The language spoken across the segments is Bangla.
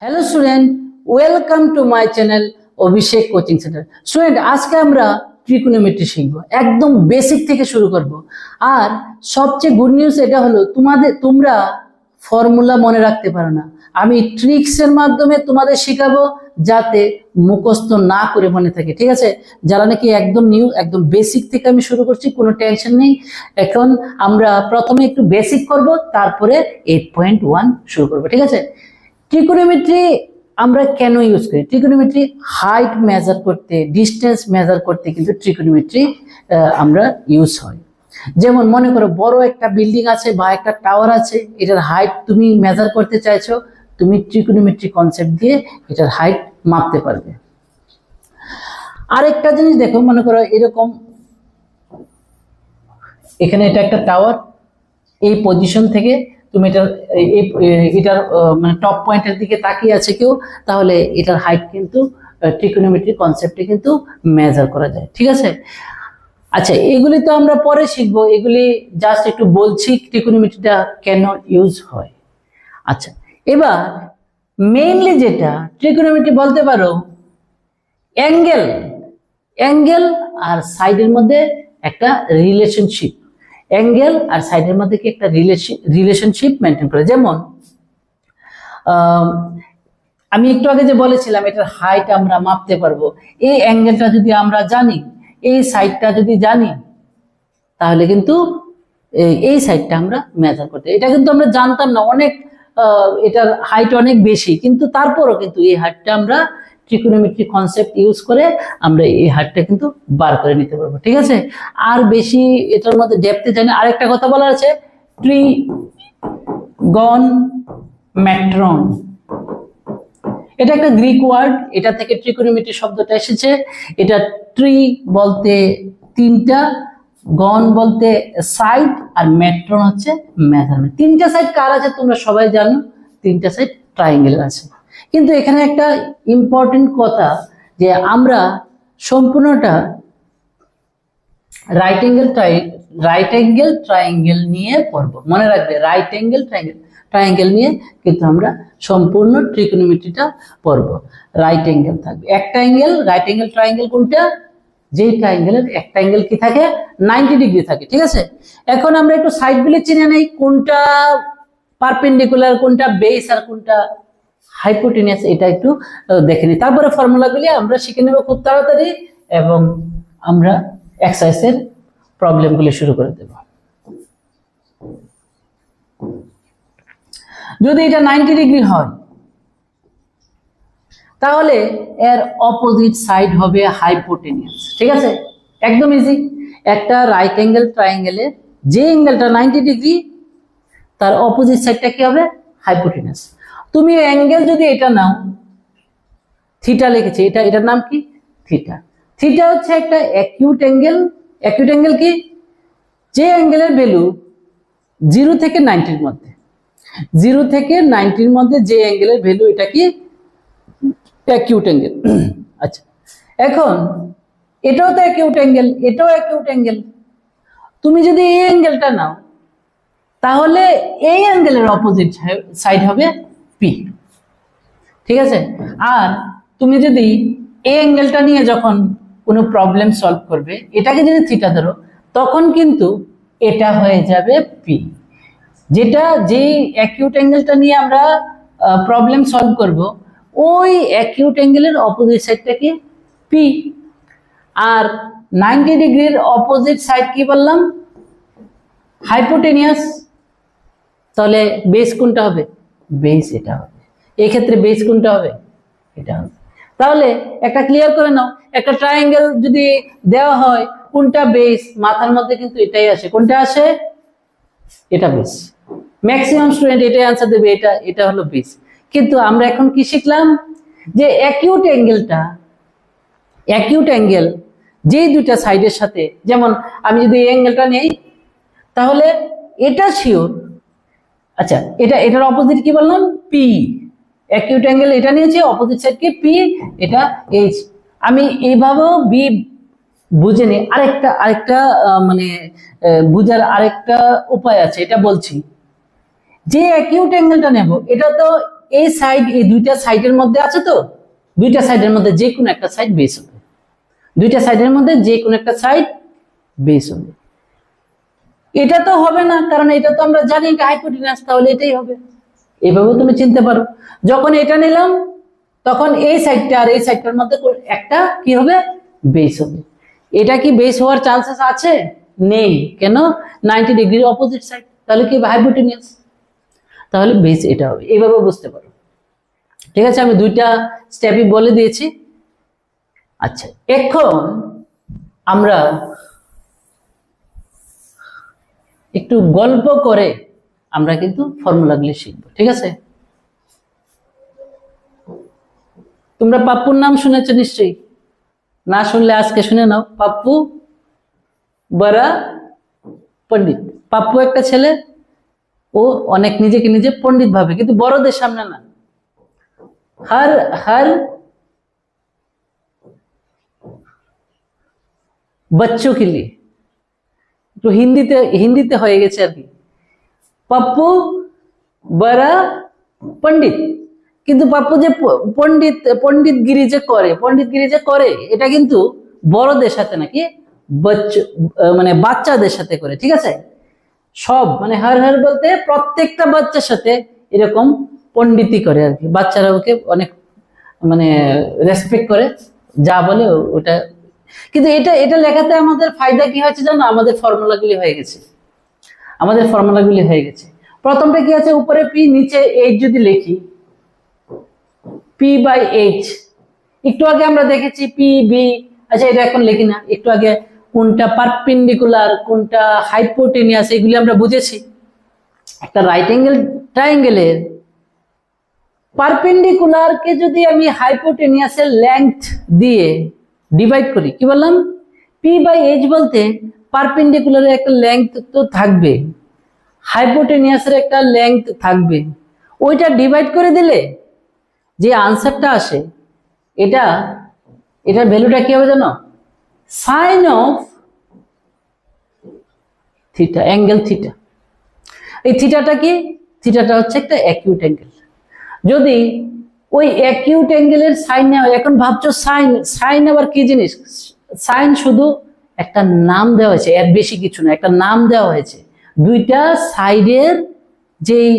Hello student, welcome to my channel Abhishek coaching centre. Student, আজকে আমরা ট্রিকোনোমেট্রি শিখব, একদম বেসিক থেকে শুরু করব। আর সবচেয়ে গুড নিউজ এটা হলো তোমরা ফর্মুলা মনে রাখতে পারো না, আমি ট্রিক্সের মাধ্যমে তোমাদের শেখাবো যাতে মুখস্থ না করে মনে থাকে। ঠিক আছে, যারা নাকি একদম নিউ, একদম বেসিক থেকে আমি শুরু করছি, কোনো টেনশন নেই। এখন আমরা প্রথমে একটু বেসিক করব, তারপরে 8.1 শুরু করব। ঠিক আছে, ট্রিকোনোমেট্রি আমরা কেন ইউজ করি? ট্রিকোনোমেট্রি হাইট মেজার করতে, ডিস্টেন্স মেজার করতে কিন্তু ট্রিকোনোমেট্রি আমরা ইউজ হয়। যেমন মনে করো বড় একটা বিল্ডিং আছে বা একটা টাওয়ার আছে, এটার হাইট তুমি মেজার করতে চাইছো, তুমি ট্রিকোনোমেট্রি কনসেপ্ট দিয়ে এটার হাইট মাপতে পারবে। আরেকটা জিনিস দেখো, মনে করো এরকম, এখানে এটা একটা টাওয়ার, এই পজিশন থেকে তুমি এটার মানে টপ পয়েন্টের দিকে তাকিয়ে আছে কেউ, তাহলে এটার হাইট কিন্তু ট্রিকোনোমেট্রি কনসেপ্টে কিন্তু মেজার করা যায়। ঠিক আছে, আচ্ছা এগুলি তো আমরা পরে শিখবো, এগুলি জাস্ট একটু বলছি ট্রিকোনোমেট্রিটা কেন ইউজ হয়। আচ্ছা, এবার মেইনলি যেটা ট্রিকোনোমেট্রি বলতে পারো, অ্যাঙ্গেল অ্যাঙ্গেল আর সাইডের মধ্যে একটা রিলেশনশিপ, অ্যাঙ্গেল আর সাইডের মধ্যে কি একটা রিলেশনশিপ মেনটেন করে। যেমন আমি একটু আগে যে বলেছিলাম এটার হাইট আমরা মাপতে পারবো, এই অ্যাঙ্গেলটা যদি আমরা জানি, এই সাইডটা যদি জানি, তাহলে কিন্তু এই সাইডটা আমরা মেজার করতে, এটা কিন্তু আমরা জানতাম না, অনেক এটার হাইট অনেক বেশি, কিন্তু তারপরও কিন্তু এই হাইটটা আমরা ট্রিকোনোমেট্রি কনসেপ্ট ইউজ করে আমরা এই হাইটটা কিন্তু বার করে নিতে পারবো। ঠিক আছে, আর বেশি এটার মধ্যে ডেপথে জানি। আরেকটা কথা বলার আছে, ট্রিগনমেট্রন, এটা একটা গ্রিক ওয়ার্ড, এটা থেকে ট্রিকোনোমেট্রি শব্দটা এসেছে। এটা ট্রি বলতে তিনটা, গন বলতে সাইড, আর মেট্রন হচ্ছে মেজারমেন্ট। তিনটা সাইড কার আছে তোমরা সবাই জানো, তিনটা সাইড ট্রায়াঙ্গেলের আছে। কিন্তু এখানে একটা ইম্পর্টেন্ট কথা, যে আমরা সম্পূর্ণটা রাইট অ্যাঙ্গেল ট্রায়াঙ্গেল নিয়ে পড়বো। মনে রাখবে, রাইট অ্যাঙ্গেল ট্রায়াঙ্গেল নিয়ে কিন্তু আমরা সম্পূর্ণ ট্রিকোনোমেট্রিটা পড়বো। রাইট অ্যাঙ্গেল থাকবে একটা অ্যাঙ্গেল, রাইট অ্যাঙ্গেল ট্রায়াঙ্গেল কোনটা? যেই ট্রায়াঙ্গেলের একটা অ্যাঙ্গেল কি থাকে, 90 ডিগ্রি থাকে। ঠিক আছে, এখন আমরা একটু সাইডগুলি চিনে নেই, কোনটা পারপেন্ডিকুলার, কোনটা বেস, আর কোনটা হাইপোটেনিয়াস, এটা একটু দেখে নিই। তারপরে ফর্মুলাগুলি আমরা শিখে নেব খুব তাড়াতাড়ি, এবং আমরা এক্সারসাইজের প্রবলেমগুলি শুরু করে দেব। যদি এটা 90 ডিগ্রি হয়, তাহলে এর অপোজিট সাইড হবে হাইপোটেনিয়াস। ঠিক আছে, একদম ইজি। একটা রাইট অ্যাঙ্গেল ট্রায়াঙ্গেলের যে অ্যাঙ্গেলটা 90 ডিগ্রি, তার অপোজিট সাইডটা কি হবে? হাইপোটেনিয়াস। তুমি অ্যাঙ্গেল যদি এটা নাও, থিটা লিখেছি, এটার নাম কি? থিটা। থিটা হচ্ছে একটা অ্যাকিউট অ্যাঙ্গেল। অ্যাকিউট অ্যাঙ্গেল কি? যে অ্যাঙ্গেলের ভ্যালু 0 থেকে 90-র মধ্যে, 0 থেকে 90-র মধ্যে যে অ্যাঙ্গেলের ভ্যালু, এটা কি? Acute angle. আচ্ছা, এখন এটাও তো অ্যাকিউট অ্যাঙ্গেল, এটাও অ্যাকিউট অ্যাঙ্গেল। তুমি যদি এই অ্যাঙ্গেলটা নাও, তাহলে এই অ্যাঙ্গেলের অপোজিট সাইড হবে পি। ঠিক আছে, আর তুমি যদি এই অ্যাঙ্গেলটা নিয়ে যখন কোনো প্রবলেম সলভ করবে, এটাকে যদি থিটা ধরো, তখন কিন্তু এটা হয়ে যাবে পি। যেটা যেই অ্যাকিউট অ্যাঙ্গেলটা নিয়ে আমরা প্রবলেম সলভ করব, ওই অ্যাকিউট অ্যাঙ্গেলের অপোজিট সাইডটা কি? পি। আর 90 ডিগ্রির অপোজিট সাইড কি বললাম? হাইপোটেনিয়াস। তাহলে বেস কোনটা হবে? বেস এটা হবে। এই ক্ষেত্রে বেস কোনটা হবে? এটা হবে। তাহলে একটা ক্লিয়ার করে নাও, একটা ট্রায়াঙ্গেল যদি দেওয়া হয়, কোনটা বেস? মাথার মধ্যে কিন্তু এটাই আসে। কোনটা আসে? এটা বেস। ম্যাক্সিমাম স্টুডেন্ট এটাই আনসার দেবে, এটা হলো বেস। কিন্তু আমরা এখন কি শিখলাম? যে অ্যাকিউট অ্যাঙ্গেল যেই দুইটা সাইডের সাথে, যেমন আমি যদি এই অ্যাঙ্গেলটা নেই, তাহলে এটা শিওর, আচ্ছা এটার অপোজিট কি বললাম? পি। অ্যাকিউট অ্যাঙ্গেল এটা নিয়েছি, অপোজিট সাইড কি? পি, এটা এইচ। আমি এইভাবেও বি বুঝে নিই। আরেকটা মানে বুঝার আরেকটা উপায় আছে, এটা বলছি। যে অ্যাকিউট অ্যাঙ্গেলটা নেব, এটা তো এই সাইড, এই দুইটা সাইডের মধ্যে আছে, তো দুইটা সাইডের মধ্যে যে কোনো একটা সাইড বেস হবে, দুইটা সাইডের মধ্যে যে কোনো একটা সাইড বেস হবে। এটা তো হবে না, কারণ এটা তো আমরা জানি এটা হাইপোটেনিয়াস, তাহলে এটাই হবে। এভাবে তুমি চিনতে পারো। যখন এটা নিলাম তখন এই সাইডটা আর এই সাইডটার মধ্যে একটা কি হবে, বেস হবে। এটা কি বেস হওয়ার চান্সেস আছে? নেই। কেন? 90 ডিগ্রির অপোজিট সাইড, তাহলে কি হাইপোটেনিয়াস, তাহলে বেস এটা হবে। এইভাবে বুঝতে পারো। ঠিক আছে, আমি দুইটা স্টেপই বলে দিয়েছি। আচ্ছা, এখন আমরা একটু গল্প করে আমরা কিন্তু ফর্মুলাগুলি শিখবো। ঠিক আছে, তোমরা পাপ্পুর নাম শুনেছো নিশ্চয়ই, না শুনলে আজকে শুনে নাও। পাপ্পু বড়া পণ্ডিত। পাপ্পু একটা ছেলে, ও অনেক নিজেকে নিজে পণ্ডিত ভাবে, কিন্তু বড়দের সামনে না। हर हर बच्चों के लिए, तो হিন্দিতে হয়ে গেছে আর কি। পাপ্পু বড়া পণ্ডিত, কিন্তু পাপ্পু যে পণ্ডিতগিরি যে করে এটা কিন্তু বড়দের সাথে নাকি মানে বাচ্চাদের সাথে করে। ঠিক আছে, সব মানে হর হর বলতে প্রত্যেকটা বাচ্চার সাথে এরকম পণ্ডিতি করে আর কি। বাচ্চারা ওকে অনেক মানে রেসপেক্ট করে, যা বলে ওটা। কিন্তু এটা লেখাতে আমাদের ফায়দা কি হয়েছে জানো? আমাদের ফর্মুলাগুলি হয়ে গেছে। প্রথমটা কি আছে, উপরে পি নিচে এইচ যদি লিখি, পি বাই এইচ। একটু আগে আমরা দেখেছি পি বি। আচ্ছা, এটা এখন লিখি না, একটু আগে কোনটা পারপেন্ডিকুলার কোনটা হাইপোটেনিয়াস এগুলি আমরা বুঝেছি। একটা রাইট অ্যাঙ্গেল ট্রায়াঙ্গেলের পারপেন্ডিকুলার কে যদি আমি হাইপোটেনিয়াসের লেংথ দিয়ে ডিভাইড করি, কি বললাম? পি বাই এইচ বলতে পারপেন্ডিকুলারের একটা লেংথ তো থাকবে, হাইপোটেনিয়াসের একটা লেংথ থাকবে, ওইটা ডিভাইড করে দিলে যে আনসারটা আসে, এটার ভ্যালুটা কি হবে জানো? Sine of theta, angle theta. এই থিটাটা কি? থিটাটা হচ্ছে একটা অ্যাকিউট অ্যাঙ্গেল। যদি ওই অ্যাকিউট অ্যাঙ্গেলের সাইন নেওয়া, এখন ভাবছো সাইন আবার কি জিনিস? সাইন শুধু একটা নাম দেওয়া হয়েছে, এর বেশি কিছু না, একটা নাম দেওয়া হয়েছে। দুইটা সাইডের যেই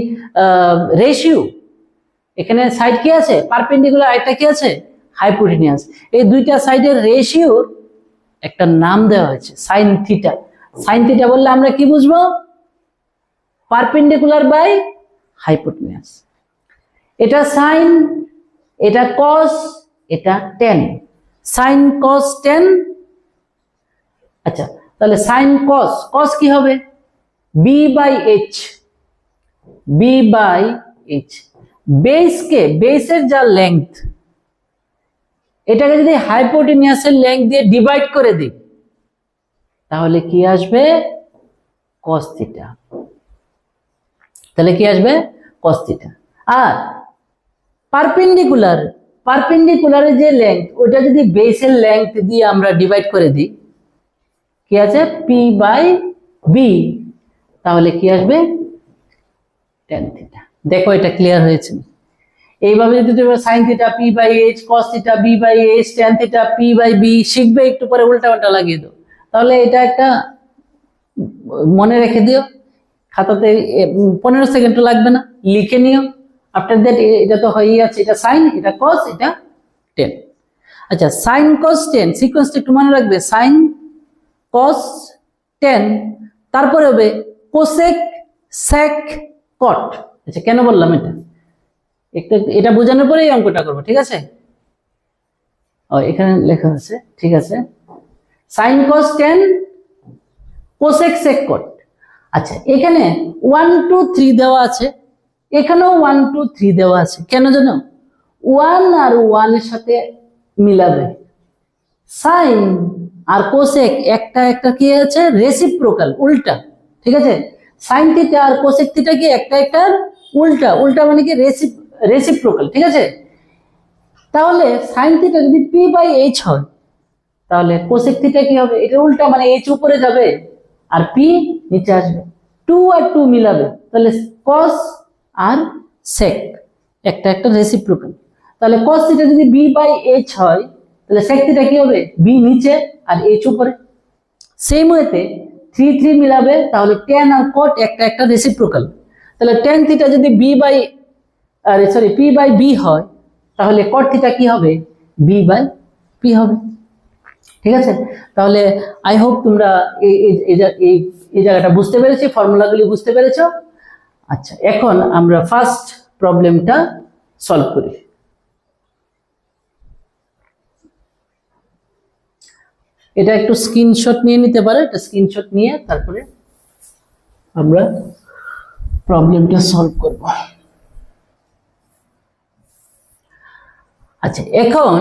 রেশিও, এখানে সাইড কি আছে? পারপেন্ডিকুলার, একটা কি আছে? হাইপোটেনিয়াস। এই দুইটা সাইডের রেশিওর একটা নাম দেওয়া হয়েছে সাইন থিটা। সাইন থিটা বললে আমরা কি বুঝবো? Perpendicular by hypotenuse. এটা সাইন, এটা কস, এটা টেন। Sign cos ten. আচ্ছা, তাহলে সাইন কস কি হবে? B by H. B by H. বেসের যা লেংথ, এটাকে যদি হাইপোটেনিয়াসের লেংথ দিয়ে ডিভাইড করে দিই, তাহলে কি আসবে? Cos theta. তাহলে কি আসবে? Cos theta. আর পারপেন্ডিকুলারের যে লেংথ, ওটা যদি বেসের লেংথ দিয়ে আমরা ডিভাইড করে দিই, কি আছে? P by B. তাহলে কি আসবে? Tan theta. দেখো এটা ক্লিয়ার হয়েছে। এইভাবে যদি তুমি sine theta P by H, cos theta B by H, tan theta P by B শিখবে, একটু পরে উল্টা লাগিয়ে দাও। তাহলে এটা একটা মনে রেখে দিও খাতাতে, 15 সেকেন্ড লাগবে না, লিখে নিও। আফটার দ্যাট এটা তো হয়েই আছে, এটা সাইন, এটা কস, এটা টেন। আচ্ছা, সাইন কস টেন সিকোয়েন্সটা একটু মনে রাখবে। সাইন কস টেন, তারপরে হবে কোসেক সেক কট। আচ্ছা, কেন বললাম এটা বোঝানোর পরে এই অঙ্কটা করবো। ঠিক আছে, এখানে লেখা আছে। ঠিক আছে, sine cos tan cosec sec cot. আচ্ছা, এখানে 1 2 3 দেওয়া আছে, এখানেও 1 2 3 দেওয়া আছে। কেন জানো? 1 আর 1 এর সাথে মিলাবে। সাইন আর কোসেক একটা কি আছে? রেসিপ্রোকাল, উল্টা। ঠিক আছে, সাইন থিটা আর কোসেক থিটা কি একটার উল্টা মানে কি? রেসিপ্রোকাল। ঠিক আছে, তাহলে সাইন থিটা যদি পি বাই এইচ হয়, তাহলে কোসেক থিটা কি হবে? এটা উল্টা, মানে এইচ উপরে যাবে আর পি নিচে আসবে। 2 আর 2 মিলাবে, তাহলে কস আর সেক। একটা একটা রেসিপ্রোকাল। তাহলে cos থিটা যদি b বাই h হয় তাহলে sec থিটা কি হবে, b নিচে আর h উপরে। সেম ওয়েতে 3 3 মিলাবে, তাহলে tan আর cot একটা একটা রেসিপ্রোকাল। তাহলে tan থিটা যদি b by p by b হয় তাহলে cot থিটা কি হবে, b বাই p হবে। ঠিক আছে, তাহলে আই হোপ তোমরা এই জায়গাটা বুঝতে পেরেছো, ফর্মুলাগুলি বুঝতে পেরেছো। আচ্ছা, এখন আমরা ফার্স্ট প্রবলেমটা সলভ করি। এটা একটু স্ক্রিনশট নিয়ে নিতে পারো, এটা স্ক্রিনশট নিয়ে তারপরে আমরা প্রবলেমটা সলভ করব। আচ্ছা, এখন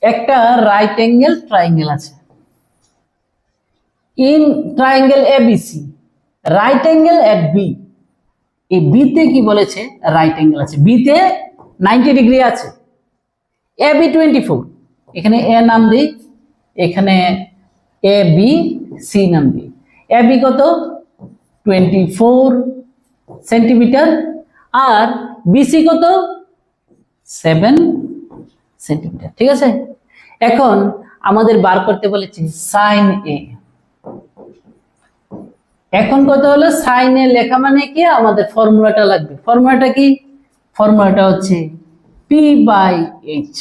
একটা রাইট অ্যাঙ্গেল ট্রায়াঙ্গেল আছে। In triangle ABC right angle at B. এই বি তে কি বলেছে, রাইট অ্যাঙ্গেল আছে, বি তে 90 ডিগ্রি আছে। এ বি 24, এখানে এ নাম দিই, এখানে এ বি সি নাম দিই। এ বি কত, 24 সেন্টিমিটার, আর বিসি কত, 7 সেন্টিমিটার। ঠিক আছে, এখন আমাদের বার করতে বলেছি সাইন এ। এখন কত হলো, সাইন এ লেখা মানে কি, আমাদের ফর্মুলাটা লাগবে। ফর্মুলাটা কি, ফর্মুলাটা হচ্ছে পি বাই এইচ।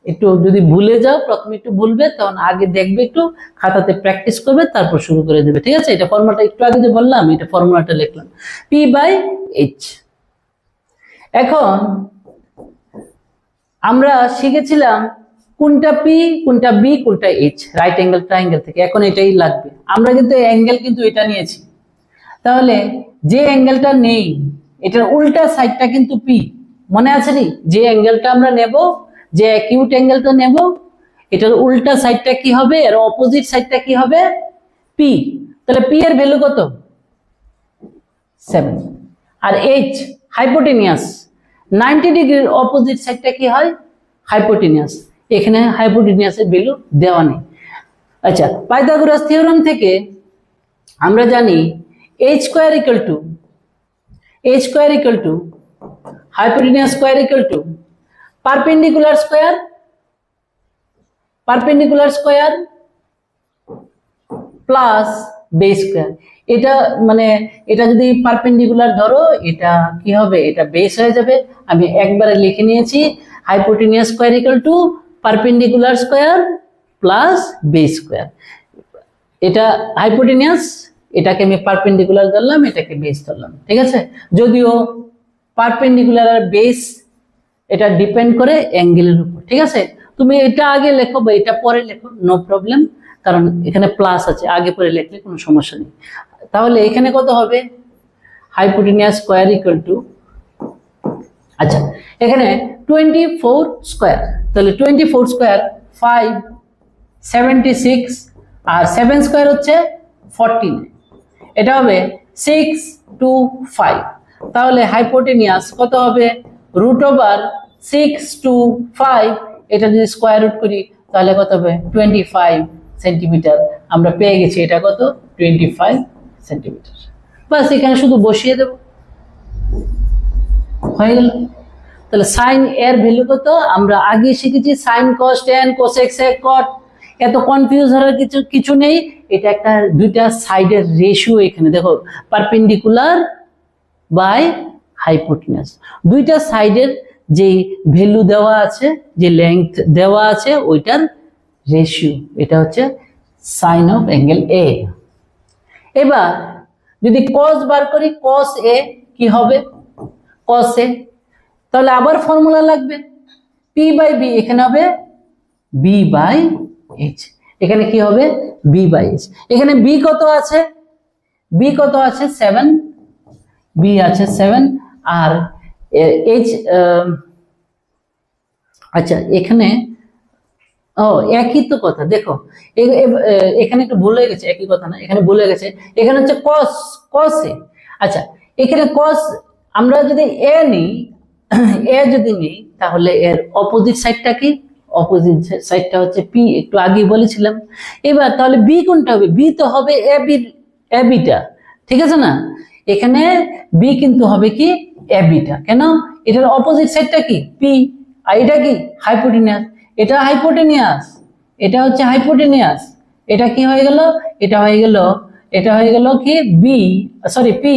একটু যদি ভুলে যাও, প্রথমে একটু ভুলবে, তখন আগে দেখবে, একটু খাতাতে প্র্যাকটিস করবে, তারপর শুরু করে দেবে। ঠিক আছে, এটা ফর্মুলাটা একটু আগে যে বললাম, এটা ফর্মুলাটা লিখলাম, পি বাই এইচ। এখন আমরা শিখেছিলাম কোনটা পি, কোনটা বি, কোনটা এইচ, রাইট অ্যাঙ্গেল ট্রায়াঙ্গেল থেকে। এখন এটাই লাগবে। আমরা কিন্তু অ্যাঙ্গেল কিন্তু এটা নিয়েছি, তাহলে যে অ্যাঙ্গেলটা নেই এটার উল্টা সাইডটা কিন্তু পি। মনে আছে নি, যে অ্যাঙ্গেলটা আমরা নেব, যে অ্যাকিউট অ্যাঙ্গেলটা নেব, এটার উল্টা সাইডটা কি হবে, এর অপোজিট সাইডটা কি হবে, পি। তাহলে পি এর ভ্যালু কত, 7। আর এইচ হাইপোটেনিয়াস, 90 ডিগ্রির অপোজিট সাইডটা কি হয়, হাইপোটেনিয়াস। এখানে হাইপোটেনিয়াসের ভ্যালু দেওয়া নেই। আচ্ছা, পাইথাগোরাস থিওরেম থেকে আমরা জানি h square equal to hypotenuse square equal to perpendicular square plus base square. এটা মানে এটা যদি পারপেন্ডিকুলার ধরো, এটা কি হবে, এটা বেস হয়ে যাবে। আমি একবারে লিখে নিয়েছি, hypotenuse square equal to perpendicular square plus base square. এটা হাইপোটেনিয়াস, এটাকে আমি পারপেন্ডিকুলার ধরলাম, এটাকে বেস ধরলাম। ঠিক আছে, যদিও পারপেন্ডিকুলার আর বেস এটা ডিপেন্ড করে অ্যাঙ্গেলের উপর। ঠিক আছে, তুমি এটা আগে লেখো বা এটা পরে লেখো, নো প্রবলেম, কারণ এখানে প্লাস আছে, আগে পরে লিখলে কোনো সমস্যা নেই। তাহলে এখানে কত হবে, হাইপোটেনিয়াস স্কয়ার ইকুয়াল টু, আচ্ছা এখানে 24 স্কয়ার, তাহলে 24 স্কয়ার 576, আর 7 স্কয়ার হচ্ছে 14, এটা হবে 625। তাহলে হাইপোটেনিয়াস কত হবে, √625। এটা যদি স্কয়ার রুট করি তাহলে কত হবে, 25 সেন্টিমিটার। আমরা পেয়ে গেছি এটা কত, 25 সেন্টিমিটার। বাস এখানে শুধু বসিয়ে দেব, হয়ে গেল। তাহলে সাইন এর ভ্যালু কত, আমরা আগে শিখেছি sine cos tan cosec sec cot, এত কনফিউজ হওয়ার কিছু নেই। এটা একটা দুইটা সাইডের রেশিও। এখানে দেখো, পারপেন্ডিকুলার বাই হাইপোটেনিয়াস, দুইটা সাইডের যে ভ্যালু দেওয়া আছে, যে লেংথ দেওয়া আছে, ওইটার রেশিও, এটা হচ্ছে সাইন অফ অ্যাঙ্গেল এ। এবার যদি কস বার করি, কস এ কি হবে, কস এ, তাহলে আবার ফর্মুলা লাগবে, পি বাই বি, এখানে হবে বি বাই এইচ। এখানে কি হবে, বি বাই এইচ। এখানে বি কত আছে, বি কত আছে, 7, বি আছে 7, আর এইচ, আচ্ছা এখানে একই তো কথা। দেখো এখানে একটু ভুল হয়ে গেছে, একই কথা না, এখানে ভুল হয়ে গেছে। এখানে হচ্ছে কস, কস এ। আচ্ছা, এখানে কস আমরা যদি এ নিই, এ যদি নিই, তাহলে এর অপোজিট সাইডটা কি, অপোজিট সাইডটা হচ্ছে পি, একটু আগেই বলেছিলাম। এবার তাহলে বি কোনটা হবে, বি তো হবে এ বিটা। ঠিক আছে না, এখানে বি কিন্তু হবে কি, এ বিটা। কেন, এটার অপোজিট সাইডটা কি পি, আর এটা কি হাইপোটেনিয়াস, এটা হাইপোটেনিয়াস, এটা হচ্ছে হাইপোটেনিয়াস, এটা কি হয়ে গেল, এটা হয়ে গেল, এটা হয়ে গেল কি বি, সরি পি,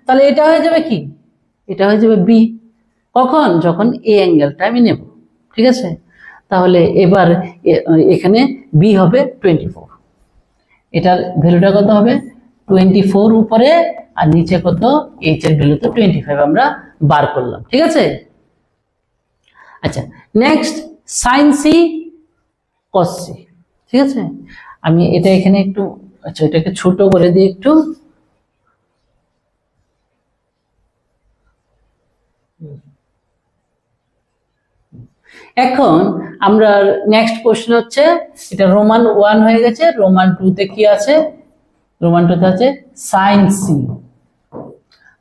তাহলে এটা হয়ে যাবে কি, এটা হয়ে যাবে বি। কখন, যখন এ অ্যাঙ্গেলটা আমি নেব, ঠিক আছে। তাহলে এবার এখানে বি হবে 24, এটার ভ্যালুটা কত হবে 24 উপরে, আর নিচে কত এইচ এর ভ্যালু তো 25 আমরা বার করলাম, ঠিক আছে। আচ্ছা next sine C cos C, ঠিক আছে। আমি এটা এখানে একটু, আচ্ছা এটাকে ছোট করে দিই একটু, এখন আমরা নেক্সট কোশ্চেন হচ্ছে, এটা রোমান 1 হয়ে গেছে, রোমান 2 তে কি আছে, রোমান 2 তে আছে সাইন সি।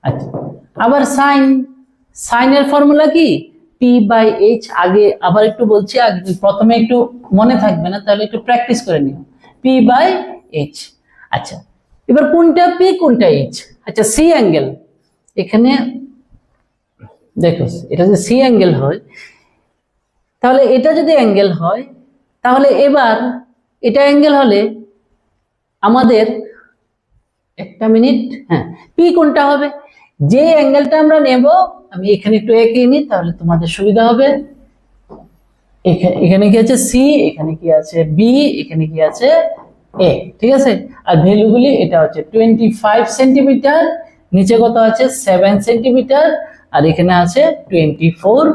আচ্ছা আবার সাইনের ফর্মুলা কি পি বাই এইচ, আগে আবার একটু বলছি, আগে প্রথমে একটু মনে থাকবে না, তাহলে একটু প্র্যাকটিস করে নিও, পি বাই এইচ। আচ্ছা এবার কোনটা পি কোনটা এইচ, আচ্ছা সি অ্যাঙ্গেল, এখানে দেখো এটা যদি সি অ্যাঙ্গেল হয়, তাহলে এটা যদি অ্যাঙ্গেল হয়, তাহলে এবার এটা অ্যাঙ্গেল হলে আমাদের একটা মিনিট, হ্যাঁ পি কোনটা হবে, যে অ্যাঙ্গেলটা আমরা নেব, আমি এখানে একটু এঁকে নিই তাহলে তোমাদের সুবিধা হবে। এখানে কি আছে সি, এখানে কি আছে বি, এখানে কি আছে এ, ঠিক আছে। আর ভ্যালুগুলি এটা হচ্ছে 25 সেন্টিমিটার, নিচে কত আছে 7 সেন্টিমিটার, আর এখানে আছে 24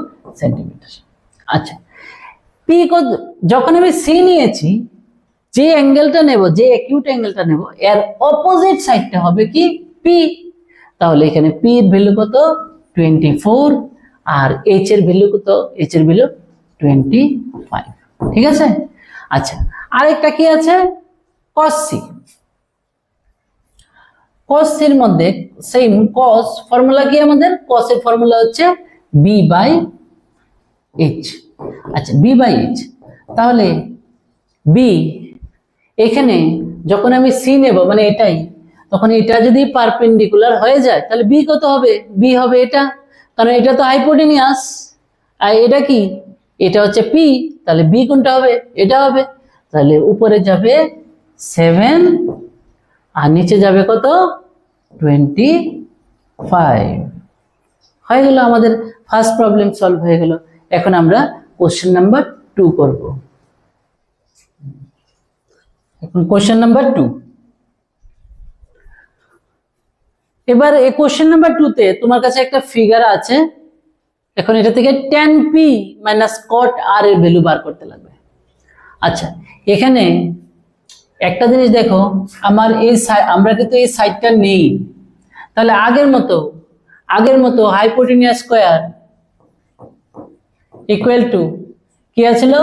সেন্টিমিটার। আচ্ছা পি যখন আমি সি নিয়েছি, যে অ্যাঙ্গেলটা নেব, যে অ্যাকিউট অ্যাঙ্গেলটা নেব, এর অপোজিট সাইডটা হবে কি পি, তাহলে এখানে পি এর ভ্যালু কত 24, আর এইচ এর ভ্যালু কত, এইচ এর ভ্যালু 25, ঠিক আছে। আচ্ছা আরেকটা কি আছে cos c, cos c এর মধ্যে সেম cos ফর্মুলা কি, আমাদের cos এর ফর্মুলা হচ্ছে b বাই h। আচ্ছা b বাই h, তাহলে b এখানে যখন আমি c নেব, মানে এটাই, তখন এটা যদি পারপেন্ডিকুলার হয়ে যায়, তাহলে b কত হবে, b হবে এটা, কারণ এটা তো হাইপোটেনিয়াস, আর এটা কি, এটা হচ্ছে p, তাহলে b কোনটা হবে, এটা হবে, তাহলে উপরে যাবে 7 আর নিচে যাবে কত 25, হয়ে গেল, আমাদের ফার্স্ট প্রবলেম সলভ হয়ে গেল। এখন আমরা কোশ্চেন নাম্বার 2 করব। এখন কোশ্চেন নাম্বার 2, এবার এই কোশ্চেন নাম্বার 2 তে তোমার কাছে একটা ফিগার আছে, এখন এটা থেকে tan p minus cot r এর ভ্যালু বার করতে লাগবে। আচ্ছা এখানে একটা জিনিস দেখো, আমার এই আমরা কিন্তু এই সাইডটা নেই, তাহলে আগের মতো হাইপোটেনিয়াস স্কয়ার ইকুয়াল টু কি আছিল,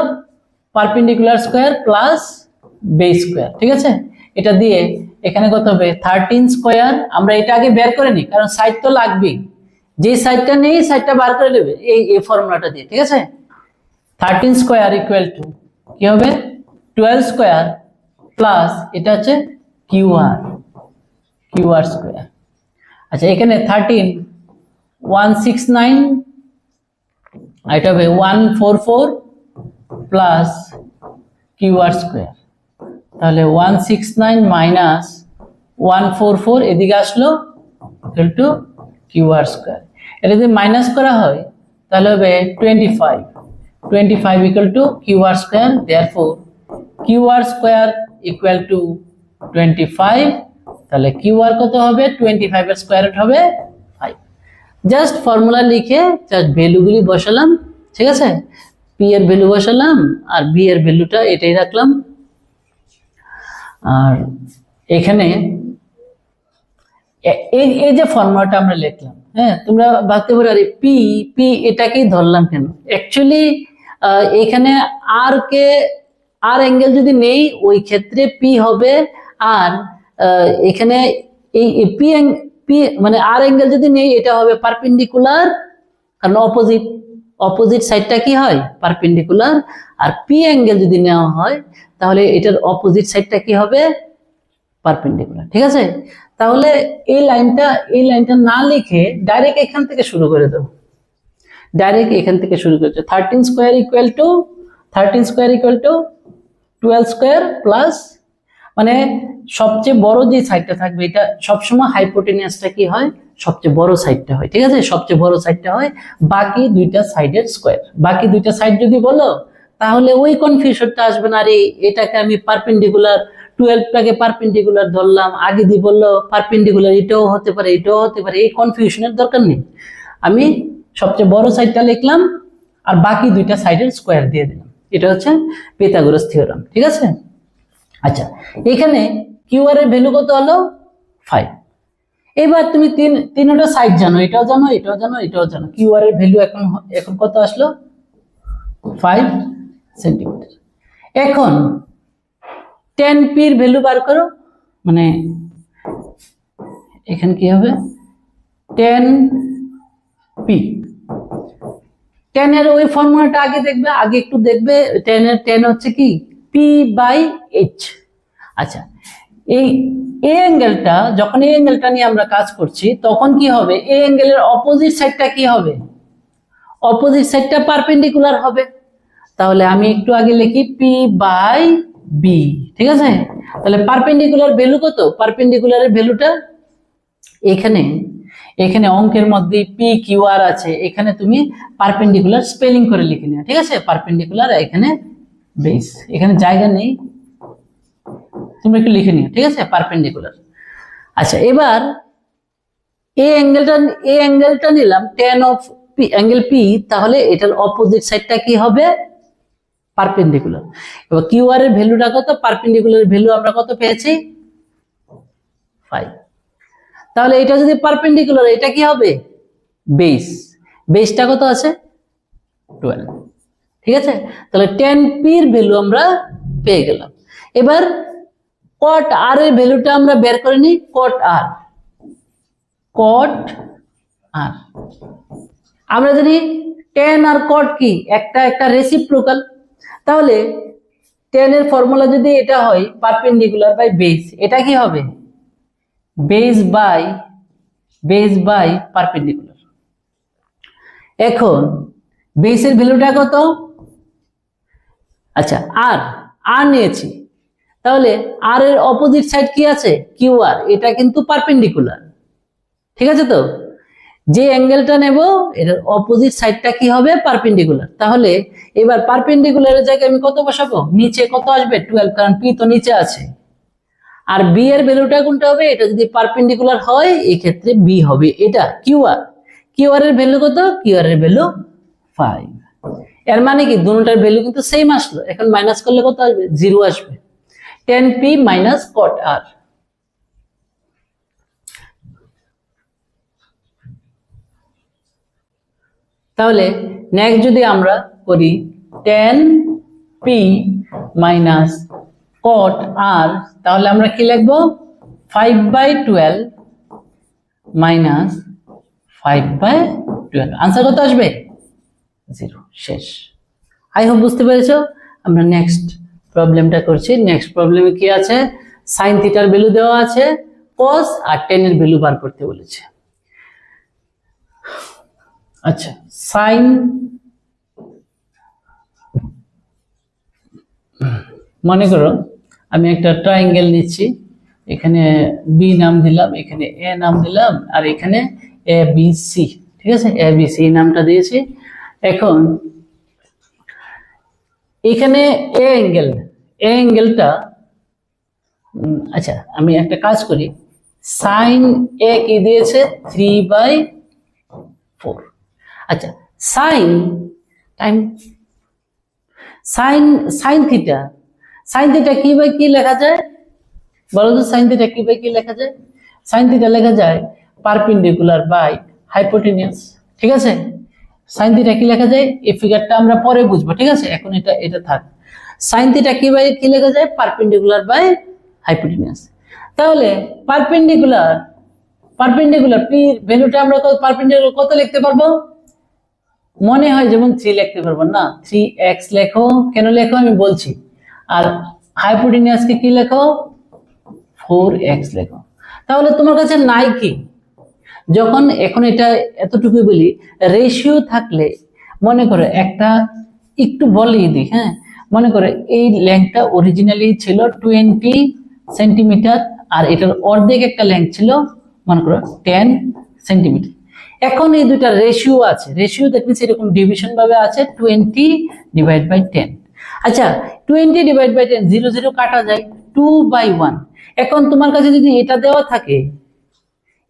perpendicular square plus base square, ঠিক আছে। এটা দিয়ে এখানে কত হবে 13 স্কয়ার, আমরা এটা আগে বের করে নিই, কারণ সাইড তো লাগবেই, যে সাইডটা নেই সাইডটা বার করে নেবে এই ফর্মুলাটা দিয়ে, ঠিক আছে। 13 স্কয়ার ইকুয়াল টু কি হবে 12 স্কয়ার প্লাস এটা হচ্ছে কিউআর স্কয়ার। আচ্ছা এখানে 13 169, এটা হবে 144 প্লাস কিউআর স্কয়ার, তাহলে 169 মাইনাস 144 এদিকে আসলো ইকুয়াল টু কিউআর স্কয়ার। এটা যদি মাইনাস করা হয় তাহলে হবে 25 equal to QR square, therefore QR square equal to 25, তাহলে কিউআর কত হবে 25 এর স্কয়ার রুট হবে 5। জাস্ট ফর্মুলা লিখে জাস্ট ভ্যালুগুলি বসালাম, ঠিক আছে। পি এর ভ্যালু বসালাম আর বি এর ভ্যালুটা এটাই রাখলাম, আর এখানে এই যে ফর্মুলাটা আমরা লিখলাম, হ্যাঁ তোমরা ভাবতে পারো আরে পি এটাকেই ধরলাম কেন, অ্যাকচুয়ালি এখানে আর অ্যাঙ্গেল যদি নেই ওই ক্ষেত্রে পি হবে, আর এখানে এই পি মানে আর অ্যাঙ্গেল যদি নেই এটা হবে পারপেন্ডিকুলার, কারণ অপোজিট সাইডটা কি হয় পারপেন্ডিকুলার, আর পি অ্যাঙ্গেল যদি নেওয়া হয় তাহলে এটার অপোজিট সাইডটা কি হবে পারপেন্ডিকুলার, ঠিক আছে। তাহলে এই লাইনটা না লিখে ডাইরেক্ট এখান থেকে শুরু করে দেব, ডাইরেক্ট এখান থেকে শুরু করছে 13 square equal two 12 square plus, মানে সবচেয়ে বড় যে সাইডটা থাকবে এটা সবসময় হাইপোটেনিয়াসটা কি হয়, সবচেয়ে বড় সাইডটা হয়, ঠিক আছে, সবচেয়ে বড় সাইডটা হয়, বাকি দুইটা সাইডের স্কোয়ার। বাকি দুইটা সাইড যদি বলো তাহলে ওই কনফিউশনটা আসবে না, আরে এটাকে আমি পারপেন্ডিকুলার 12টাকে পারপেন্ডিকুলার ধরলাম, আগে দিয়ে বললো পারপেন্ডিকুলার এটাও হতে পারে এটাও হতে পারে, এই কনফিউশনের দরকার নেই। আমি সবচেয়ে বড় সাইডটা লিখলাম আর বাকি দুইটা সাইডের স্কোয়ার দিয়ে দিলাম, এটা হচ্ছে পিথাগোরাস থিওরেম, ঠিক আছে। আচ্ছা, এখানে কিউআর এর ভ্যালু কত হলো 5। এবার তুমি তিনটা সাইড জানো, এটাও জানো এটাও জানো এটাও জানো, কিউআর এর ভ্যালু এখন কত আসলো 5 সেন্টিমিটার। এখন 10p এর ভ্যালু বার করো, মানে এখানে কি হবে 10p। 10 এর ওই ফর্মুলাটা আগে দেখবে, আগে একটু দেখবে। 10 হচ্ছে কি p/h। আচ্ছা, এই অ্যাঙ্গেলটা, যখন এই অ্যাঙ্গেলটা নিয়ে আমরা কাজ করছি তখন কি হবে, এই অ্যাঙ্গেলের অপোজিট সাইডটা কি হবে, অপোজিট সাইডটা পারপেন্ডিকুলার হবে। তাহলে আমি একটু আগে লিখি p/b, ঠিক আছে। তাহলে পারপেন্ডিকুলার ভ্যালু কত, পারপেন্ডিকুলারের ভ্যালুটা এখানে অঙ্কের মধ্যে পি কিউ আর আছে, এখানে তুমি পারপেন্ডিকুলার স্পেলিং করে লিখে নিও, ঠিক আছে। পারপেন্ডিকুলার এখানে বেস, এখানে জায়গা নেই, তুমি একটু লিখে নিও, ঠিক আছে, পারপেন্ডিকুলার। আচ্ছা, এবার এই অ্যাঙ্গেলটা নিলাম tan of P, angle P, তাহলে এটার অপোজিট সাইডটা কি হবে, পারপেন্ডিকুলার। এবার কিউ আর এর ভ্যালুটা কত, পারপেন্ডিকুলার ভ্যালু আমরা কত পেয়েছি 5। তাহলে এটা যদি পারপেন্ডিকুলার, এটা কি হবে বেস, বেসটা কত আছে 12, ঠিক আছে। তাহলে 10p এর ভ্যালু আমরা পেয়ে গেলাম। এবার cot r এর ভ্যালুটা আমরা বের করে নিই, cot r, আমরা জানি tan আর cot কি একটা রেসিপ্রোকাল। তাহলে tan এর ফর্মুলা যদি এটা হয় পারপেন্ডিকুলার বাই বেস, এটা কি হবে বেস বাই পারপেন্ডিকুলার। এখন বেসের ভ্যালুটা কত, আচ্ছা আর নিয়েছি, তাহলে আর এর অপোজিট সাইড কি আছে কিউ আর, এটা কিন্তু পারপেন্ডিকুলার, ঠিক আছে। তো যে অ্যাঙ্গেলটা নেব এর অপোজিট সাইডটা কি হবে পারপেন্ডিকুলার। তাহলে এবার পারপেন্ডিকুলারের জায়গায় আমি কত বসাবো, নিচে কত আসবে 12, কারণ পি তো নিচে আছে। আর বি এর ভ্যালুটা কোনটা হবে, এটা যদি পারপেন্ডিকুলার হয় এই ক্ষেত্রে বি হবে এটা কিউআর এর ভ্যালু কত, কিউআর এর ভ্যালু 5। এর মানে কি দুটোটার ভ্যালু কিন্তু সেম আসলো, এখন মাইনাস করলে কত আসবে 0 আসবে, 10p মাইনাস cot r। তাহলে নেক্সট যদি আমরা করি 10p মাইনাস cot r, তাহলে আমরা কি লিখবো 5/12 মাইনাস 5/12, আনসার কত আসবে 0, শেষ। আই হোপ বুঝতে পেরেছো। আমরা নেক্সট প্রবলেমটা করছি। নেক্সট প্রবলেমে কি আছে, সাইন থিটার ভ্যালু দেওয়া আছে, cos আর tan এর ভ্যালু বার করতে বলেছে। আচ্ছা, সাইন, মনে করো আমি একটা ট্রায়াঙ্গেল নিচ্ছি, এখানে বি নাম দিলাম, এখানে এ নাম দিলাম, আর এখানে এ বি সি, ঠিক আছে, এ বি সি নামটা দিয়েছি। এখন এখানে এ অ্যাঙ্গেলটা, আচ্ছা আমি একটা কাজ করি, সাইন এ কি দিয়েছে 3/4। আচ্ছা, সাইন থিটা কি বাই কি লেখা যায় বলো তো, সাইন থিটা কি বাই কি লেখা যায়, সাইন থিটা লেখা যায় পারপেন্ডিকুলার বাই হাইপোটেনিয়াস, ঠিক আছে। সাইন থিটা কি লেখা যায়, এই ফিগারটা আমরা পরে বুঝবো, ঠিক আছে, এখন এটা থাক। সাইন থিটা কি বাই কি লেখা যায়, পারপেন্ডিকুলার বাই হাইপোটেনিয়াস। তাহলে পারপেন্ডিকুলার পি ভ্যালুটা আমরা পারপেন্ডিকুলার কত লিখতে পারবো, মনে হয় যেমন 3 লিখতে পারবো না, 3x লেখো, কেন লেখো আমি বলছি। আর হাইপোটেনিয়াসকে কি লেখো 4x লেখো। তাহলে তোমার কাছে নাই কি, যখন এখন এটা এতটুকু বলি, রেশিও থাকলে মনে করো একটা একটু বলেই দিই, হ্যাঁ, মনে করো এই লেংথটা অরিজিনালি ছিল 20 সেন্টিমিটার, আর এটার অর্ধেক একটা লেংথ ছিল মনে করো 10 সেন্টিমিটার। এখন এই দুইটা রেশিও আছে, রেশিও দেখবি এরকম ডিভিশন ভাবে আছে 20/10। আচ্ছা 20/10, 0 0 কাটা যায়, 2/1। এখন তোমার কাছে যদি এটা দেওয়া থাকে,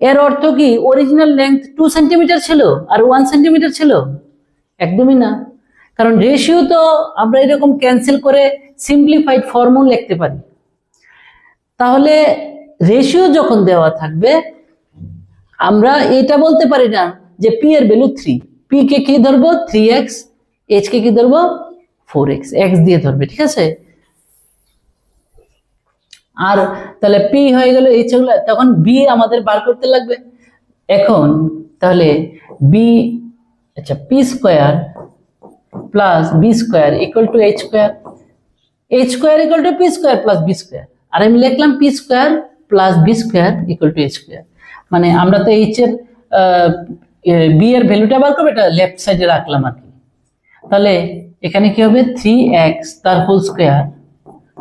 এর অর্থ কি অরিজিনাল লেংথ 2 সেন্টিমিটার ছিল আর 1 সেন্টিমিটার ছিল? একদমই না, কারণ রেশিও তো আমরা এরকম ক্যান্সেল করে সিম্পলিফাইড ফর্মুল লিখতে পারি। তাহলে রেশিও যখন দেওয়া থাকবে আমরা এটা বলতে পারি না যে পি এর ভ্যালু 3, পি কে কি ধরবো 3x, এইচ কে কি ধরবো 4x, x দিয়ে ধরবে, ঠিক আছে। আর তাহলে পি হয়ে গেল এইচ হলো, তখন বি আমাদের বার করতে লাগবে। এখন তাহলে বি, আচ্ছা P square plus B square equal to H square, H square equal to P square plus B square, আর আমি লিখলাম P square plus B square equal to H square. মানে আমরা তো এইচ এর বি এর ভ্যালুটা বার করবো, এটা লেফট সাইডে রাখলাম আর কি। তাহলে এখানে কি হবে 3x তার হোল স্কোয়ার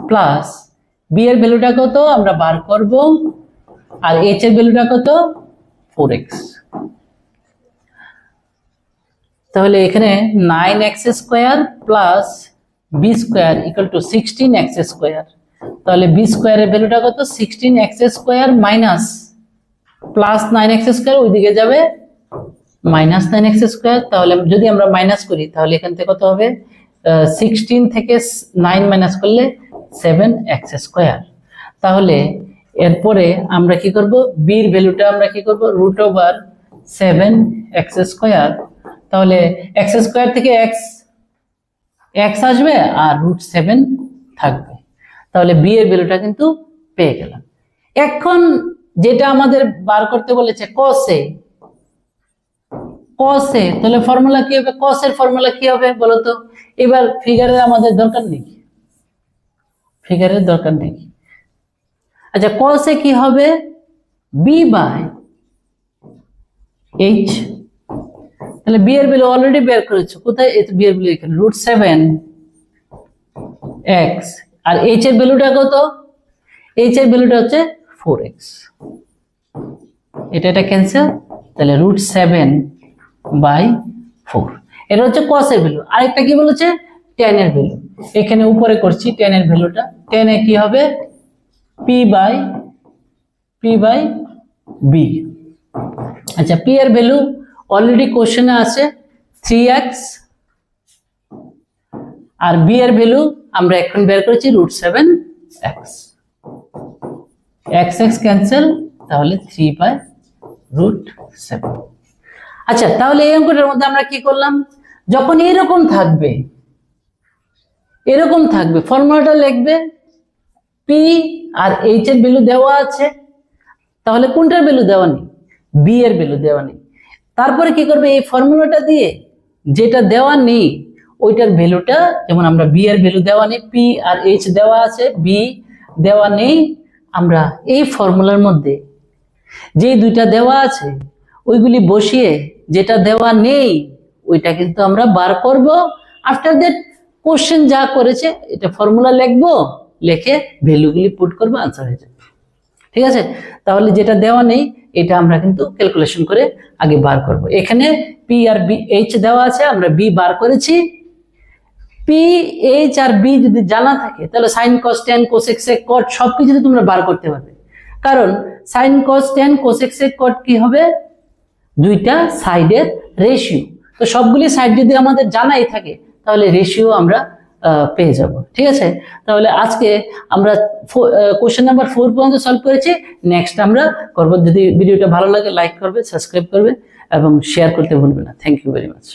প্লাস বি এর ভ্যালুটা কত আমরা বার করব, আর এইচ এর ভ্যালুটা কত 4x। তাহলে এখানে 9x square plus B square equal to 16x square. তাহলে বি স্কোয়ারের ভ্যালুটা কত 16x square minus plus 9x square, ওইদিকে যাবে মাইনাস 9x স্কোয়ার। তাহলে যদি আমরা মাইনাস করি তাহলে এখান থেকে কত হবে 16 থেকে 9 মাইনাস করলে 7x স্কোয়ার। তাহলে এরপরে আমরা কি করব, বি এর ভ্যালুটা আমরা কি করব √7x স্কোয়ার। তাহলে x স্কোয়ার থেকে x আসবে আর √7 থাকবে। তাহলে বি এর ভ্যালুটা কিন্তু পেয়ে গেলাম। এখন যেটা আমাদের বার করতে বলেছে cos-এ, তাহলে ফর্মুলা কি হবে, cos এর ফর্মুলা কি হবে বলতো? এবার ফিগারের আমাদের দরকার নেই, ফিগারের দরকার নেই। আচ্ছা cos-এ কি হবে b/h। তাহলে বি এর ভ্যালু অলরেডি বের করেছো, কোথায় বি এর ভ্যালু এখানে √7x, আর h এর ভ্যালুটা কত, h এর ভ্যালুটা হচ্ছে 4x। এটা ক্যান্সেল, তাহলে √7/4, এটা হচ্ছে cos এর ভ্যালু। আরেকটা কি বলেছে tan এর ভ্যালু, এখানে উপরে করছি tan এর ভ্যালুটা, tan এ কি হবে p/b। আচ্ছা p এর ভ্যালু অলরেডি কোশ্চেনে আছে 3x, আর b এর ভ্যালু আমরা এখন বের করেছি √7x, x ক্যান্সেল, তাহলে 3/√7। আচ্ছা তাহলে এই অঙ্কটার মধ্যে আমরা কি করলাম, যখন এরকম থাকবে ফর্মুলাটা লিখবে, পি আর এইচ এর ভ্যালু দেওয়া আছে, তাহলে কোনটার ভ্যালু দেওয়া নেই, বি এর ভ্যালু দেওয়া নেই। তারপরে কি করবে, এই ফর্মুলাটা দিয়ে যেটা দেওয়া নেই ওইটার ভ্যালুটা, যেমন আমরা বি এর ভ্যালু দেওয়া নেই, পি আর এইচ দেওয়া আছে, বি দেওয়া নেই, আমরা এই ফর্মুলার মধ্যে যে দুইটা দেওয়া আছে ওইগুলি বসিয়ে যেটা দেওয়া নেই ওইটা কিন্তু আমরা বার করব। আফটার দ্যাট কোশ্চেন যা করেছে এটা ফর্মুলা লিখবো, লিখে ভ্যালুগুলি পুট করবো, আনসার হয়ে যাবে, ঠিক আছে। তাহলে যেটা দেওয়া নেই এটা আমরা কিন্তু ক্যালকুলেশন করে আগে বার করব। এখানে পি আর বি এইচ দেওয়া আছে, আমরা বি বার করেছি। পি এইচ আর বি যদি জানা থাকে তাহলে sine cos tan cosec sec cot সবকিছু তোমরা বার করতে পারবে, কারণ sine cos tan cosec sec cot কি হবে, দুইটা সাইডের রেশিও। তো সবগুলি সাইড যদি আমাদের জানাই থাকে তাহলে রেশিও আমরা পেয়ে যাব, ঠিক আছে। তাহলে আজকে আমরা কোশ্চেন নাম্বার 4 পর্যন্ত সলভ করেছি, নেক্সট আমরা করব। যদি ভিডিওটা ভালো লাগে লাইক করবে, সাবস্ক্রাইব করবে এবং শেয়ার করতে ভুলবে না। Thank you very much.